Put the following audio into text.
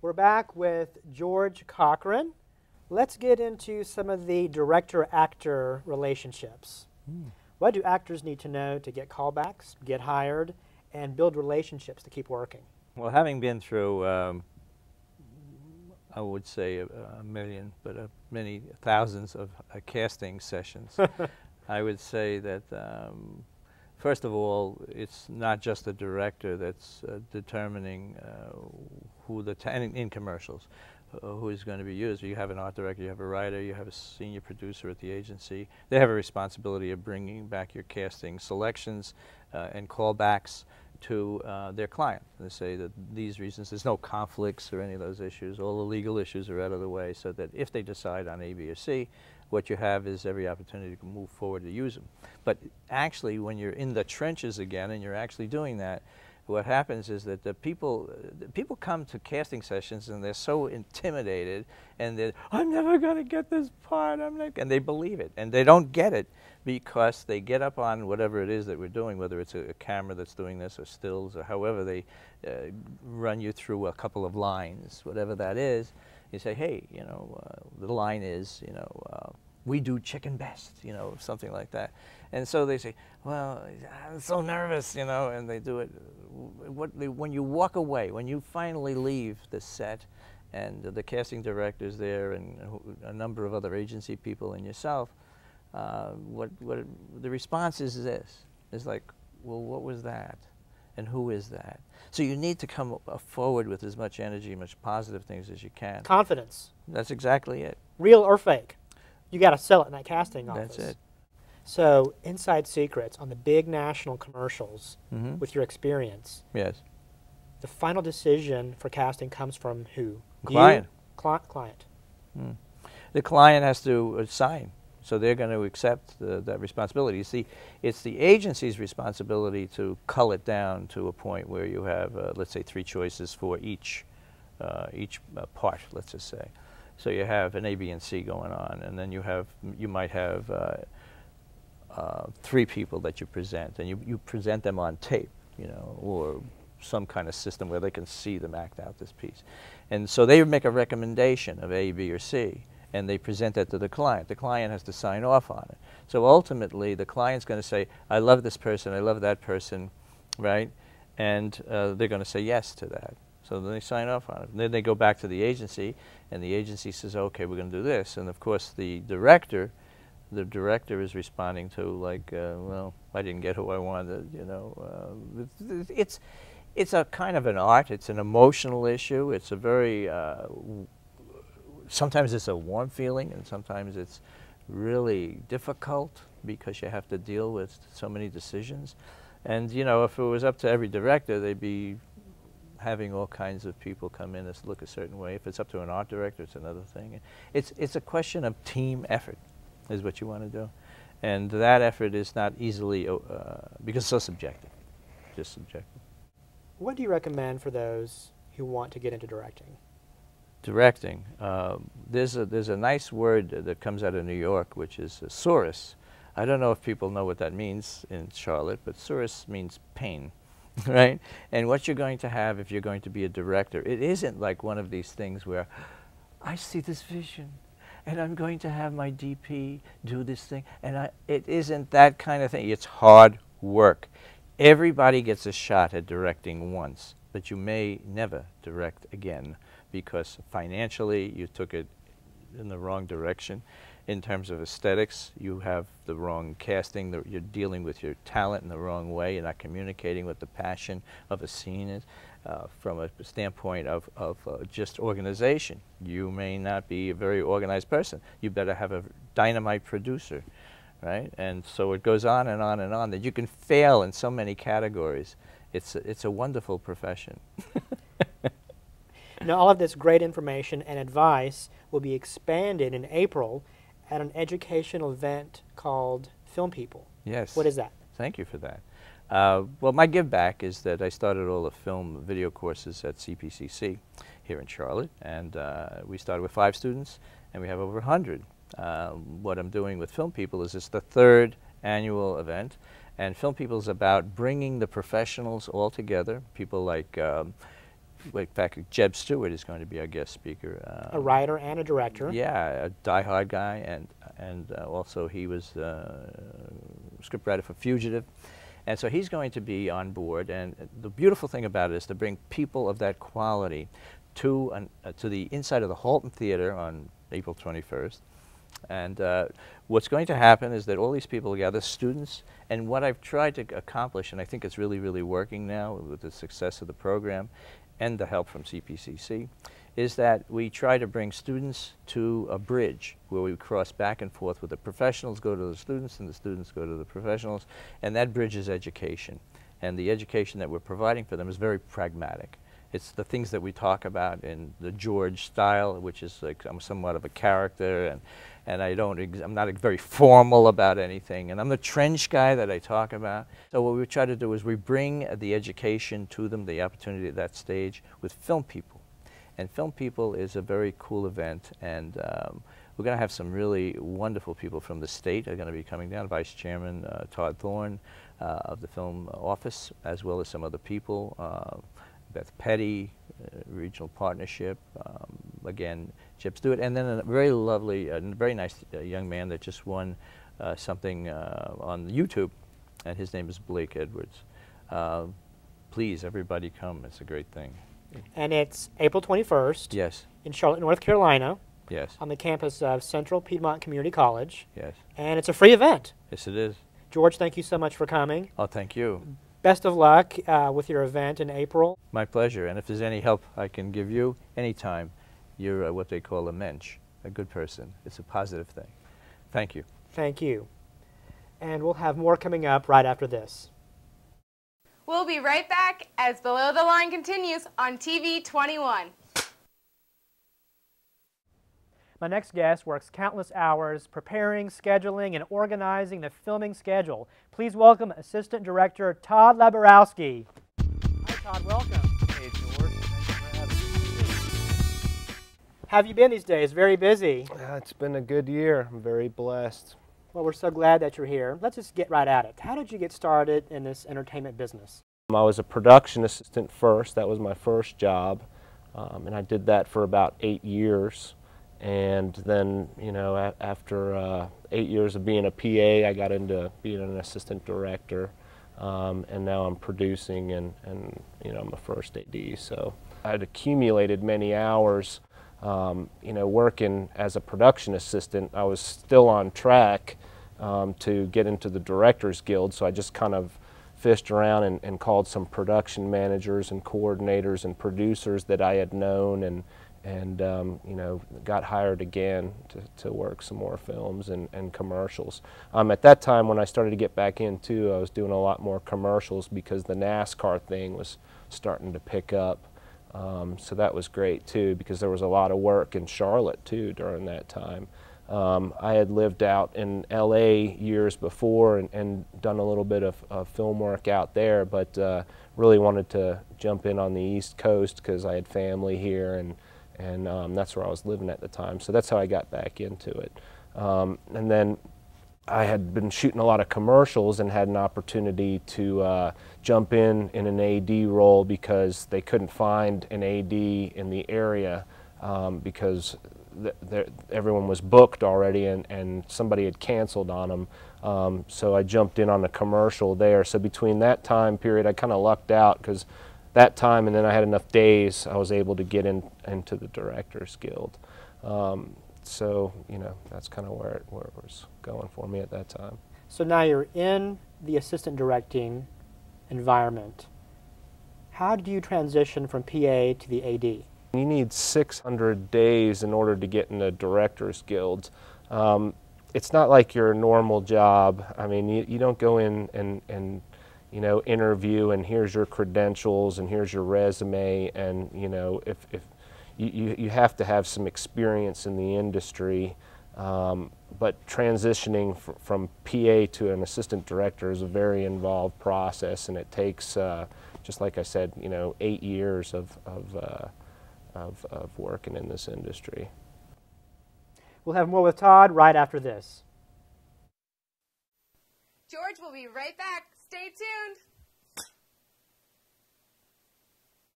We're back with George Cochran. Let's get into some of the director-actor relationships. What do actors need to know to get callbacks, get hired, and build relationships to keep working? Well, having been through, I would say a million, but many thousands of casting sessions, I would say that first of all, it's not just the director that's determining who the in commercials, who is going to be used. You have an art director, you have a writer, you have a senior producer at the agency. They have a responsibility of bringing back your casting selections and callbacks to their client. They say that these reasons, there's no conflicts or any of those issues. All the legal issues are out of the way, so that if they decide on A, B, or C, what you have is every opportunity to move forward to use them. But actually, when you're in the trenches again and you're actually doing that, what happens is that the people come to casting sessions and they're so intimidated, and they're, I'm never going to get this part, and they believe it, and they don't get it because they get up on whatever it is that we're doing, whether it's a camera that's doing this or stills or however they run you through a couple of lines, whatever that is. You say, hey, you know, the line is, you know, we do chicken best, you know, something like that. And so they say, well, I'm so nervous, you know, and they do it. When you walk away, when you finally leave the set, and the casting director's there, and a number of other agency people and yourself, the response is this. It's like, well, what was that? And who is that? So you need to come forward with as much energy, much positive things as you can. Confidence. That's exactly it. Real or fake. You got to sell it in that casting office. That's it. So, inside secrets on the big national commercials, with your experience. Yes. The final decision for casting comes from who? Client. Client. The client has to sign. So they're going to accept that responsibility. You see, it's the agency's responsibility to cull it down to a point where you have, let's say, 3 choices for each part, let's just say. So you have an A, B, and C going on, and then you might have 3 people that you present, and you present them on tape, you know, or some kind of system where they can see them act out this piece. And so they make a recommendation of A, B, or C, and they present that to the client. The client has to sign off on it. So ultimately, the client's going to say, I love this person, I love that person, right? And they're going to say yes to that. So then they sign off on it. And then they go back to the agency, and the agency says, okay, we're going to do this. And of course, the director is responding to, like, well, I didn't get who I wanted, you know. It's a kind of an art. It's an emotional issue. It's a very, sometimes it's a warm feeling, and sometimes it's really difficult because you have to deal with so many decisions. And, you know, if it was up to every director, they'd be having all kinds of people come in and look a certain way. If it's up to an art director, it's another thing. It's a question of team effort is what you want to do. And that effort is not easily, because it's so subjective, just subjective. What do you recommend for those who want to get into directing? Directing. There's a nice word that comes out of New York, which is saurus. I don't know if people know what that means in Charlotte, but saurus means pain, right? And what you're going to have if you're going to be a director, it isn't like one of these things where I see this vision, and I'm going to have my DP do this thing, and it isn't that kind of thing. It's hard work. Everybody gets a shot at directing once, but you may never direct again because financially you took it in the wrong direction. In terms of aesthetics, you have the wrong casting, you're dealing with your talent in the wrong way, you're not communicating what the passion of a scene is. From a standpoint of just organization, you may not be a very organized person. You better have a dynamite producer, right? And so it goes on and on and on, that you can fail in so many categories. It's a wonderful profession. Now, all of this great information and advice will be expanded in April at an educational event called Film People. Yes. What is that? Thank you for that. Well, my give back is that I started all the film video courses at CPCC here in Charlotte, and we started with 5 students, and we have over 100. What I'm doing with Film People is it's the 3rd annual event, and Film People is about bringing the professionals all together, people like in fact, Jeb Stewart is going to be our guest speaker. A writer and a director. Yeah, a die-hard guy, and also he was scriptwriter for Fugitive. And so he's going to be on board, and the beautiful thing about it is to bring people of that quality to the inside of the Halton Theater on April 21st. And what's going to happen is that all these people gather, students, and what I've tried to accomplish, and I think it's really, really working now with the success of the program and the help from CPCC, is that we try to bring students to a bridge where we cross back and forth, where the professionals go to the students and the students go to the professionals, and that bridge is education. And the education that we're providing for them is very pragmatic. It's the things that we talk about in the George style, which is like I'm somewhat of a character, and I'm not very formal about anything, and I'm the trench guy that I talk about. So what we try to do is we bring the education to them, the opportunity at that stage, with film people. And Film People is a very cool event, and we're going to have some really wonderful people from the state are going to be coming down. Vice Chairman Todd Thorne of the Film Office, as well as some other people. Beth Petty, Regional Partnership, again, Jeb Stewart, and then a very lovely, very nice young man that just won something on YouTube, and his name is Blake Edwards. Please, everybody come. It's a great thing. And it's April 21st. Yes. In Charlotte, North Carolina. Yes. On the campus of Central Piedmont Community College. Yes. And it's a free event. Yes, it is. George, thank you so much for coming. Oh, thank you. Best of luck with your event in April. My pleasure. And if there's any help I can give you, anytime, you're what they call a mensch, a good person. It's a positive thing. Thank you. Thank you. And we'll have more coming up right after this. We'll be right back as Below the Line continues on TV 21. My next guest works countless hours preparing, scheduling, and organizing the filming schedule. Please welcome Assistant Director Todd Labarowski. Hi, Todd. Welcome. Hey, George. Thanks for having me. How have you been these days? Very busy. It's been a good year. I'm very blessed. Well, we're so glad that you're here. Let's just get right at it. How did you get started in this entertainment business? I was a production assistant first. That was my first job, and I did that for about 8 years. And then, you know, after 8 years of being a PA, I got into being an assistant director, and now I'm producing, and you know, I'm a first AD. So I'd accumulated many hours. You know, working as a production assistant, I was still on track to get into the Directors Guild, so I just kind of fished around and called some production managers and coordinators and producers that I had known, and you know, got hired again to work some more films and commercials. At that time, when I started to get back into, I was doing a lot more commercials because the NASCAR thing was starting to pick up. So that was great too, because there was a lot of work in Charlotte too during that time. I had lived out in LA years before and done a little bit of film work out there, but really wanted to jump in on the East Coast because I had family here, and that's where I was living at the time. So that's how I got back into it. And then I had been shooting a lot of commercials and had an opportunity to jump in an AD role because they couldn't find an AD in the area because everyone was booked already and somebody had canceled on them. So I jumped in on a commercial there. So between that time period, I kind of lucked out because that time, and then I had enough days, I was able to get into the Directors Guild. So, you know, that's kind of where it was going for me at that time. So now you're in the assistant directing environment. How do you transition from PA to the AD? You need 600 days in order to get in the Directors Guild. It's not like your normal job. I mean, you don't go in and you know, interview and here's your credentials and here's your resume, and you know, if you have to have some experience in the industry, but transitioning from PA to an assistant director is a very involved process, and it takes, just like I said, you know, 8 years of working in this industry. We'll have more with Todd right after this. George will be right back. Stay tuned.